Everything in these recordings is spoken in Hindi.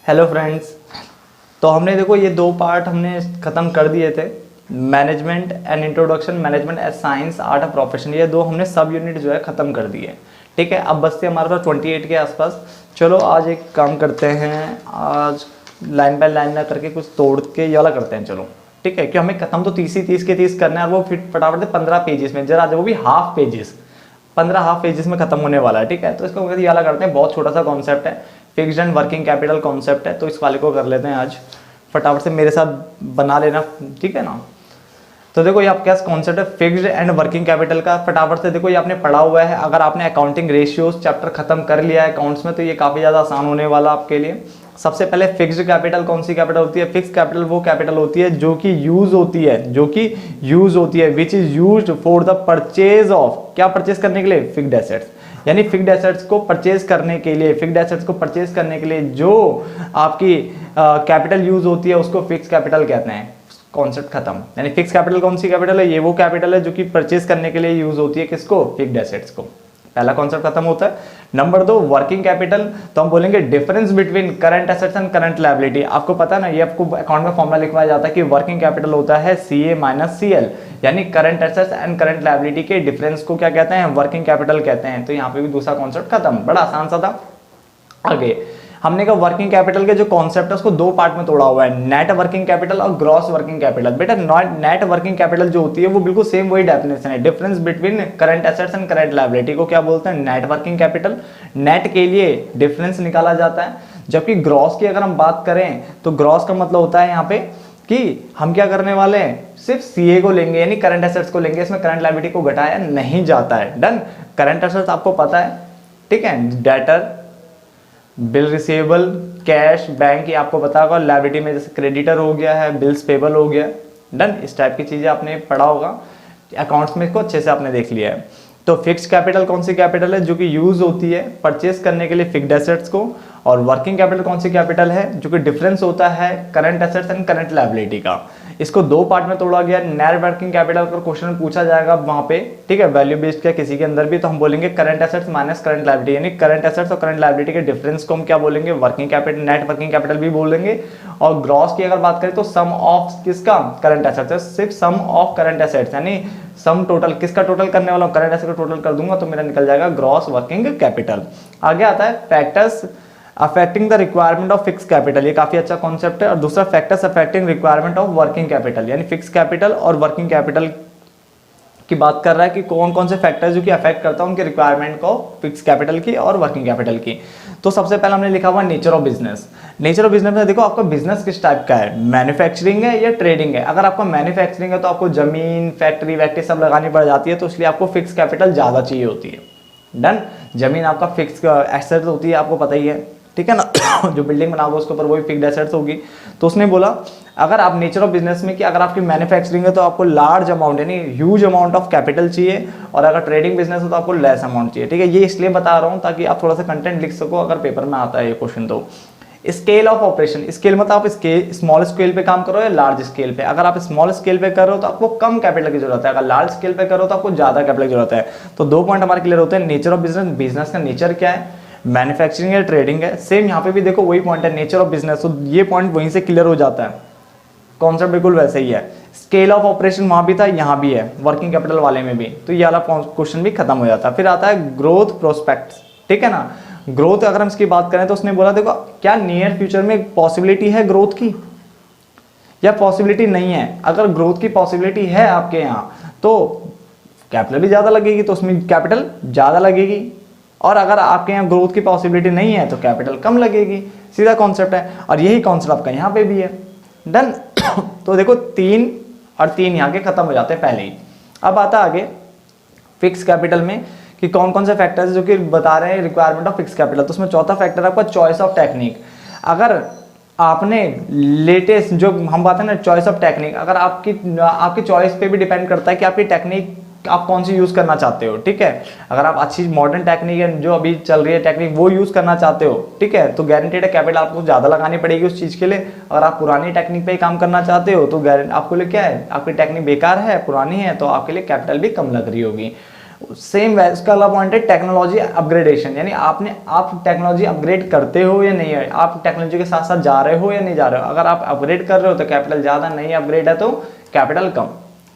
Hello friends. तो हमने देखो ये दो पार्ट हमने ख़त्म कर दिए थे, management and introduction, management as science art of profession. ये दो हमने सब यूनिट जो है ख़त्म कर दिए। ठीक है, अब बचते हमारे पास 28 के आसपास। चलो आज एक काम करते हैं, आज लाइन बाय लाइन ना करके कुछ तोड़ के ये वाला करते हैं। चलो ठीक है, कि हमें ख़त्म तो 30 के 30 करना है, और वो फिर फटाफट से 15 पेजेस में, जरा वो भी हाफ पेजेस, 15 हाफ पेजेस में खत्म होने वाला है। ठीक है, तो इसको ये वाला करते हैं, बहुत छोटा सा कॉन्सेप्ट है, fixed and working capital concept है, तो इस वाले को कर लेते हैं आज। फटाफट से मेरे साथ बना लेना, ठीक है ना। तो देखो ये आपके पास कॉन्सेप्ट है फिक्स्ड एंड वर्किंग कैपिटल का। फटाफट से देखो ये आपने पढ़ा हुआ है, अगर आपने अकाउंटिंग रेशियोज चैप्टर खत्म कर लिया है अकाउंट्स में, तो ये काफ़ी ज़्यादा आसान होने वाला आपके लिए। सबसे पहले फिक्स्ड कैपिटल कौन सी कैपिटल होती है? फिक्स्ड कैपिटल वो कैपिटल होती है जो कि यूज होती है, which is used for the purchase of, क्या परचेज करने के लिए? Fixed assets. यानी फिक्स्ड एसेट्स को परचेज करने के लिए, जो आपकी कैपिटल यूज होती है उसको फिक्स्ड कैपिटल कहते हैं। कॉन्सेप्ट खत्म। यानी फिक्स कैपिटल कौन सी कैपिटल है? ये वो कैपिटल है जो कि परचेज करने के लिए यूज होती है, किसको? फिक्स्ड एसेट्स को। पहला कॉन्सेप्ट खत्म होता है। नंबर 2 वर्किंग कैपिटल, तो हम बोलेंगे difference between current assets and current liability. आपको पता है ना, ये आपको अकाउंट में फॉर्मूला लिखवाया जाता है कि वर्किंग कैपिटल होता है CA माइनस CL, यानी current assets and current liability के डिफरेंस को क्या कहते हैं? वर्किंग कैपिटल कहते हैं। तो यहाँ पे भी दूसरा कॉन्सेप्ट खत्म, बड़ा आसान सा था। आगे हमने कहा वर्किंग कैपिटल के जो कॉन्सेप्ट है उसको दो पार्ट में तोड़ा हुआ है, नेट वर्किंग कैपिटल और ग्रॉस वर्किंग कैपिटल। बेटा नेट वर्किंग कैपिटल जो होती है वो बिल्कुल सेम वही डेफिनेशन है, difference between current assets and current liability को क्या बोलते हैं? Net working capital. नेट के लिए डिफरेंस निकाला जाता है, जबकि ग्रॉस की अगर हम बात करें तो ग्रॉस का मतलब होता है यहाँ पे कि हम क्या करने वाले हैं, सिर्फ CA को लेंगे, यानी करंट एसेट्स को लेंगे, इसमें करंट लायबिलिटी को घटाया नहीं जाता है। डन। करंट एसेट्स आपको पता है, ठीक है, debtor, bill receivable, cash, bank, ये आपको पता होगा। लायबिलिटी में जैसे क्रेडिटर हो गया है, बिल्स पेबल हो गया। डन। इस टाइप की चीजें आपने पढ़ा होगा, अकाउंट्स में इसको अच्छे से आपने देख लिया है। तो फिक्स्ड कैपिटल कौन सी कैपिटल है? जो कि यूज होती है परचेस करने के लिए फिक्स्ड एसेट्स को। और वर्किंग कैपिटल कौन सी कैपिटल है? जो कि डिफरेंस होता है current assets and current liability का। इसको दो पार्ट में तोड़ा गया। नेट वर्किंग कैपिटल का क्वेश्चन पूछा जाएगा वहां पे, ठीक है, वैल्यू बेस्ड का किसी के अंदर भी, तो हम बोलेंगे current assets minus current liability, यानी करंट एसेट्स और करंट लायबिलिटी के डिफरेंस को हम क्या बोलेंगे? Working capital, net working capital भी बोलेंगे। और ग्रॉस की अगर बात करें तो सम ऑफ किसका? करंट एसेट्स है, सिर्फ सम ऑफ करंट एसेट्स, यानी सम टोटल, किसका टोटल करने वाला हूं? करंट एसेट का टोटल कर दूंगा तो मेरा निकल जाएगा ग्रॉस वर्किंग कैपिटल। आगे आता है factors affecting the requirement of fix capital, ये काफी अच्छा कॉन्सेप्ट है। और दूसरा factors affecting requirement of working capital, यानी फिक्स कैपिटल और वर्किंग कैपिटल की बात कर रहा है कि कौन कौन से फैक्टर्स जो कि अफेक्ट करता है उनके रिक्वायरमेंट को, फिक्स कैपिटल की और वर्किंग कैपिटल की। तो सबसे पहले हमने लिखा हुआ nature of business. Nature of business में देखो आपका बिजनेस किस टाइप का है, मैन्युफैक्चरिंग है या ट्रेडिंग है। अगर आपका मैन्युफैक्चरिंग है तो आपको जमीन, फैक्ट्री वैक्ट्री सब लगानी पड़ जाती है, तो इसलिए आपको फिक्स कैपिटल ज्यादा चाहिए होती है। डन। जमीन आपका फिक्स एसेट होती है, आपको पता ही है, ठीक है ना। जो बिल्डिंग बनाओगे उसके ऊपर वही फिक्स्ड एसेट्स होगी। तो उसने बोला अगर आप नेचर ऑफ बिजनेस में कि अगर आपकी मैन्युफैक्चरिंग है तो आपको लार्ज अमाउंट यानी ह्यूज अमाउंट ऑफ कैपिटल चाहिए, और अगर ट्रेडिंग बिजनेस हो तो आपको लेस अमाउंट चाहिए। ठीक है, ये इसलिए बता रहा हूँ ताकि आप थोड़ा सा कंटेंट लिख सको अगर पेपर में आता है ये क्वेश्चन। तो स्केल ऑफ ऑपरेशन, स्केल मतलब आप स्मॉल स्केल पे काम करो या लार्ज स्केल पे। अगर आप स्मॉल स्केल पे कर रहे हो तो आपको कम कैपिटल की जरूरत है, अगर लार्ज स्केल पे करो तो आपको ज्यादा कैपिटल की जरूरत है। तो दो पॉइंट हमारे क्लियर होते हैं, नेचर ऑफ बिजनेस, बिजनेस का नेचर क्या है, मैन्युफैक्चरिंग है, ट्रेडिंग है। सेम यहाँ पे भी देखो वही पॉइंट है, नेचर ऑफ बिजनेस, तो ये पॉइंट वहीं से क्लियर हो जाता है, कॉन्सेप्ट बिल्कुल वैसे ही है। स्केल ऑफ ऑपरेशन वहां भी था, यहाँ भी है, वर्किंग कैपिटल वाले में भी, तो ये वाला क्वेश्चन भी खत्म हो जाता है। फिर आता है ग्रोथ प्रोस्पेक्ट्स, ठीक है ना। ग्रोथ अगर हम इसकी बात करें तो उसने बोला देखो क्या नियर फ्यूचर में पॉसिबिलिटी है ग्रोथ की या पॉसिबिलिटी नहीं है। अगर ग्रोथ की पॉसिबिलिटी है आपके यहाँ तो कैपिटल भी ज्यादा लगेगी, तो उसमें कैपिटल ज्यादा लगेगी, और अगर आपके यहाँ ग्रोथ की पॉसिबिलिटी नहीं है तो कैपिटल कम लगेगी। सीधा कॉन्सेप्ट है, और यही कॉन्सेप्ट आपका यहाँ पे भी है। डन। तो देखो 3 और 3 यहाँ के खत्म हो जाते हैं पहले ही। अब आता आगे फिक्स कैपिटल में कि कौन कौन से फैक्टर्स जो कि बता रहे हैं रिक्वायरमेंट ऑफ फिक्स कैपिटल। तो उसमें चौथा फैक्टर आपका चॉइस ऑफ टेक्निक। अगर आपने लेटेस्ट जो हम बात है ना चॉइस ऑफ टेक्निक, अगर आपकी चॉइस पे भी डिपेंड करता है कि आपकी टेक्निक आप कौन सी यूज करना चाहते हो। ठीक है, अगर आप अच्छी मॉडर्न टेक्निक है जो अभी चल रही है टेक्निक वो यूज करना चाहते हो, ठीक है, तो गारंटेड है कैपिटल आपको ज्यादा लगानी पड़ेगी उस चीज के लिए। अगर आप पुरानी टेक्निक पे ही काम करना चाहते हो तो आपके लिए क्या है, आपकी टेक्निक बेकार है, पुरानी है, तो आपके लिए कैपिटल भी कम लग रही होगी। सेम उसका अगला पॉइंट है टेक्नोलॉजी अपग्रेडेशन, यानी आप टेक्नोलॉजी अपग्रेड करते हो या नहीं है, आप टेक्नोलॉजी के साथ साथ जा रहे हो या नहीं जा रहे हो। अगर आप अपग्रेड कर रहे हो तो कैपिटल ज़्यादा, नहीं अपग्रेड है तो कैपिटल कम।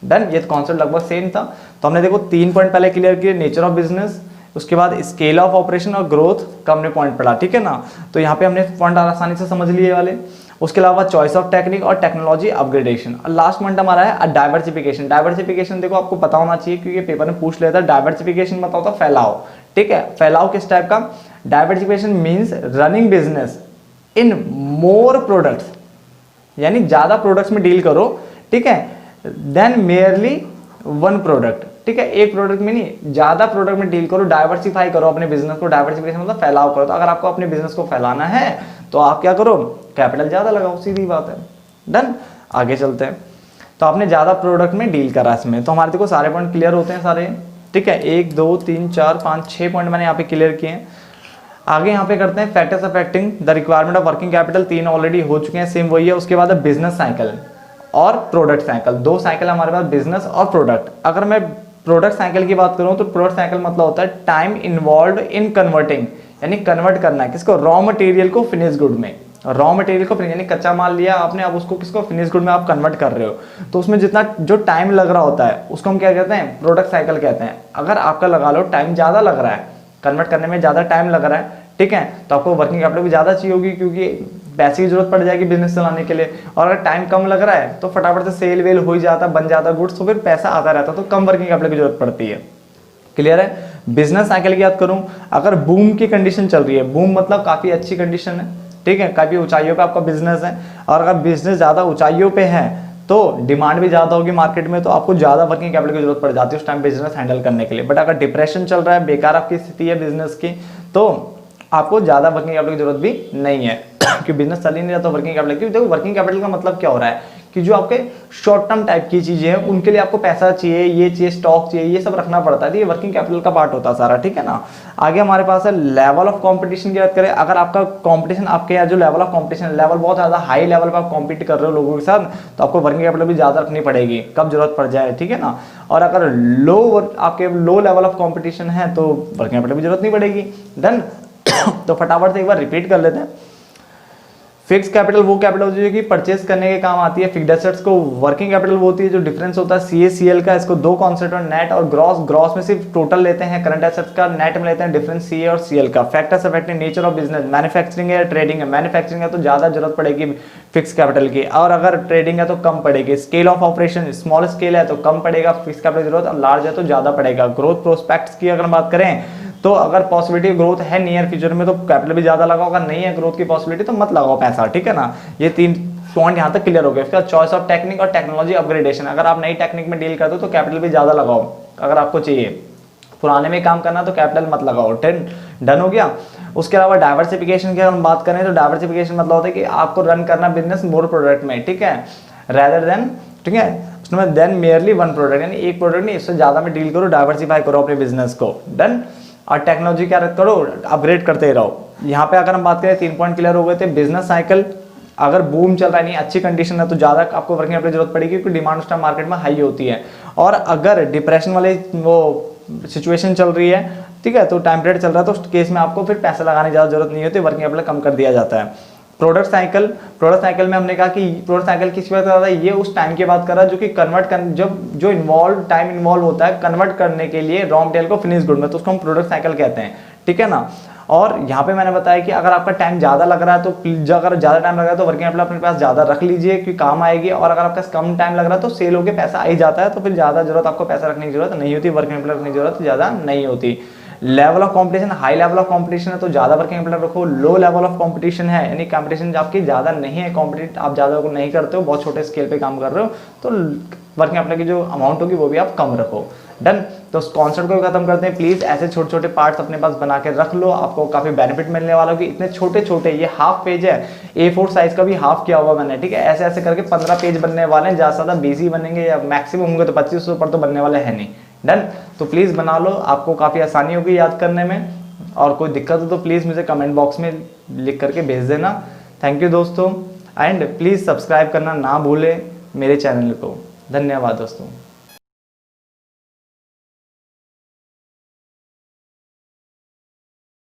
डन, ये कॉन्सेप्ट लगभग सेम था। तो हमने देखो 3 पॉइंट पहले क्लियर किए, नेचर ऑफ बिजनेस, उसके बाद स्केल ऑफ ऑपरेशन और ग्रोथ का हमने पॉइंट पढ़ा, ठीक है ना। तो यहाँ पे हमने पॉइंट आसानी से समझ लिए वाले। उसके अलावा चॉइस ऑफ टेक्निक और टेक्नोलॉजी अपग्रेडेशन। और लास्ट पॉइंट हमारा है डाइवर्सिफिकेशन। डाइवर्सिफिकेशन देखो आपको पता होना चाहिए क्योंकि पेपर में पूछ लेता है। डाइवर्सिफिकेशन मतलब होता है फैलाव, ठीक है। फैलाव किस टाइप का? Diversification means running business in more products, यानी ज्यादा प्रोडक्ट्स में डील करो, ठीक है, देन मेयरली वन प्रोडक्ट, ठीक है। एक प्रोडक्ट में नहीं, ज्यादा प्रोडक्ट में डील करो, डाइवर्सिफाई करो अपने बिजनेस को। डाइवर्सिफिकेशन मतलब फैलाव करो। तो अगर आपको अपने बिजनेस को फैलाना है तो आप क्या करो, कैपिटल ज्यादा लगाओ, सीधी बात है। डन, आगे चलते हैं। तो आपने ज्यादा प्रोडक्ट में डील करा इसमें, तो हमारे देखो सारे पॉइंट क्लियर होते हैं सारे, ठीक है। 1 2 3 4 5 6 पॉइंट मैंने यहाँ पे क्लियर किए हैं। आगे यहाँ पे करते हैं factors affecting the requirement of working capital, 3 already हो चुके हैं, सेम वही है। उसके बाद बिजनेस साइकिल और प्रोडक्ट साइकिल, 2 साइकिल हमारे पास, बिजनेस और प्रोडक्ट। अगर मैं प्रोडक्ट साइकिल की बात करूं तो प्रोडक्ट साइकिल मतलब होता है टाइम इन्वॉल्व इन कन्वर्टिंग, यानी कन्वर्ट करना है किसको, रॉ मटेरियल को फिनिश गुड में। रॉ मटेरियल को यानी कच्चा माल लिया आपने, अब उसको किसको, फिनिश गुड में आप कन्वर्ट कर रहे हो। तो उसमें जितना जो टाइम लग रहा होता है उसको हम क्या कहते हैं, प्रोडक्ट साइकिल कहते हैं। अगर आपका लगा लो टाइम ज्यादा लग रहा है, कन्वर्ट करने में ज्यादा टाइम लग रहा है, ठीक है, तो आपको वर्किंग कैपिटल भी ज्यादा चाहिए होगी क्योंकि पैसे की जरूरत पड़ जाएगी बिजनेस चलाने के लिए। और अगर टाइम कम लग रहा है तो फटाफट से सेल वेल हो ही जाता, बन जाता गुड्स, तो फिर पैसा आता रहता, तो कम वर्किंग कैपिटल की जरूरत पड़ती है। क्लियर है। बिजनेस साइकिल की बात करूं, अगर बूम की कंडीशन चल रही है, बूम मतलब काफी अच्छी कंडीशन है, ठीक है, काफी ऊंचाइयों पे आपका बिजनेस है, और अगर बिजनेस ज्यादा ऊंचाइयों पे है तो डिमांड भी ज्यादा होगी मार्केट में, तो आपको ज्यादा वर्किंग कैपिटल की जरूरत पड़ जाती है उस टाइम बिजनेस हैंडल करने के लिए। बट अगर डिप्रेशन चल रहा है, बेकार आपकी स्थिति है बिजनेस की, तो आपको ज्यादा वर्किंग कैपिटल की जरूरत भी नहीं है कि बिजनेस चल ही नहीं रहा तो वर्किंग कैपिटल की। देखो वर्किंग कैपिटल का मतलब क्या हो रहा है कि जो आपके शॉर्ट टर्म टाइप की चीजें हैं उनके लिए आपको पैसा चाहिए, ये चाहिए, स्टॉक चाहिए, ये सब रखना पड़ता है, ये वर्किंग कैपिटल का पार्ट होता है सारा, ठीक है ना। आगे हमारे पास है लेवल ऑफ कंपटीशन की बात करें। अगर आपका कंपटीशन, आपके यहाँ जो लेवल ऑफ कंपटीशन, लेवल बहुत ज्यादा हाई लेवल पर आप कॉम्पीट कर रहे हो लोगों के साथ, तो आपको वर्किंग कैपिटल भी ज्यादा रखनी पड़ेगी, कब जरूरत पड़ जाए, ठीक है ना। और अगर आपके लो लेवल ऑफ कॉम्पिटिशन है तो वर्किंग कैपिटल की जरूरत नहीं पड़ेगी। डन। तो फटाफट से एक बार रिपीट कर लेते हैं। फिक्स कैपिटल वो कैपिटल होती है जो कि परचेस करने के काम आती है। फिक्स्ड एसेट्स को वर्किंग कैपिटल वो होती है जो डिफरेंस होता है CA/CL का। इसको 2 कॉन्सेप्ट, नेट और ग्रॉस। ग्रॉस में सिर्फ टोटल लेते हैं करंट एसेट्स का, नेट में लेते हैं डिफरेंस CA और CL का। Factors affecting nature of business, manufacturing है या ट्रेडिंग है। मैन्युफैक्चरिंग है तो ज्यादा जरूरत पड़ेगी फिक्स कैपिटल की, और अगर ट्रेडिंग है तो कम पड़ेगी। Scale of operation, small scale है तो कम पड़ेगा फिक्स कैपिटल की जरूरत, और लार्ज है तो ज्यादा पड़ेगा। ग्रोथ प्रोस्पेक्ट्स की अगर बात करें तो अगर पॉसिबिलिटी ग्रोथ है नियर फ्यूचर में तो कैपिटल भी ज्यादा लगाओ, अगर नहीं है ग्रोथ की पॉसिबिलिटी तो मत लगाओ पैसा, ठीक है ना। ये 3 पॉइंट यहाँ तक क्लियर हो गया। इसका चॉइस ऑफ टेक्निक और टेक्नोलॉजी अपग्रेडेशन, अगर आप नई टेक्निक में डील करते हो तो कैपिटल भी ज्यादा लगाओ अगर आपको चाहिए। पुराने में काम करना तो कैपिटल मत लगाओ। डन हो गया। उसके अलावा डाइवर्सिफिकेशन की हम बात करें तो डाइवर्सिफिकेशन मतलब होता है कि आपको रन करना बिजनेस मोर प्रोडक्ट में, ठीक है, रेदर देन, ठीक है, उसमें देन मेयरली वन प्रोडक्ट, यानी एक प्रोडक्ट नहीं इससे ज्यादा में डील करो, डाइवर्सिफाई करो अपने बिजनेस को। डन। और टेक्नोलॉजी क्या करो, अपग्रेड करते रहो। यहाँ पे अगर हम बात करें 3 पॉइंट क्लियर हो गए थे। बिजनेस साइकिल, अगर बूम चल रहा है, नहीं अच्छी कंडीशन है तो ज्यादा आपको वर्किंग कैपिटल की जरूरत पड़ेगी क्योंकि डिमांड उस टाइम मार्केट में हाई होती है। और अगर डिप्रेशन वाले वो सिचुएशन चल रही है, ठीक है, तो टाइम पीरियड चल रहा है तो उस केस में आपको फिर पैसा लगाने की ज्यादा जरूरत नहीं होती, वर्किंग कैपिटल कम कर दिया जाता है। प्रोडक्ट साइकिल में हमने कहा कि प्रोडक्ट साइकिल किस बात कर रहा है, ये उस टाइम की बात कर रहा है जो कि कन्वर्ट कर, जब जो टाइम इन्वॉल्व होता है कन्वर्ट करने के लिए रॉ मटेरियल को फिनिश गुड में, तो उसको हम प्रोडक्ट साइकिल कहते हैं, ठीक है ना। और यहाँ पे मैंने बताया कि अगर आपका टाइम ज्यादा लग रहा है तो अगर ज्यादा टाइम लग रहा है तो वर्किंग कैपिटल अपने पास ज्यादा रख लीजिए कि काम आएगी, और अगर आपका कम टाइम लग रहा है तो सेल होकर पैसा आ ही जाता है, तो फिर ज्यादा जरूरत आपको पैसा रखने की जरूरत नहीं होती, वर्किंग कैपिटल रखने की जरूरत ज्यादा नहीं होती। Level of competition, high level of competition है तो ज्यादा वर्किंग कैपिटल रखो। लो लेवल ऑफ कंपटीशन है यानी कंपटीशन आपकी ज्यादा नहीं है, कॉम्पिटिट आप ज्यादा को नहीं करते हो, बहुत छोटे स्केल पे काम कर रहे हो, तो वर्किंग कैपिटल की जो अमाउंट होगी वो भी आप कम रखो। डन। तो उस कॉन्सेप्ट को खत्म करते हैं। प्लीज ऐसे छोटे छोटे पार्ट्स अपने पास बना के रख लो, आपको काफी बेनिफिट मिलने वाला होगी। इतने छोटे छोटे, ये हाफ पेज है, A4 साइज का भी हाफ किया हुआ मैंने, ठीक है, ऐसे ऐसे करके 15 पेज बनने वाले हैं, ज्यादा ज्यादा 20 ही बनेंगे या मैक्सिमम होंगे तो 25 ऊपर तो बनने वाले हैं नहीं। डन। तो प्लीज बना लो, आपको काफी आसानी होगी याद करने में, और कोई दिक्कत हो तो प्लीज मुझे कमेंट बॉक्स में लिख करके भेज देना। थैंक यू दोस्तों, एंड प्लीज सब्सक्राइब करना ना भूले मेरे चैनल को। धन्यवाद दोस्तों।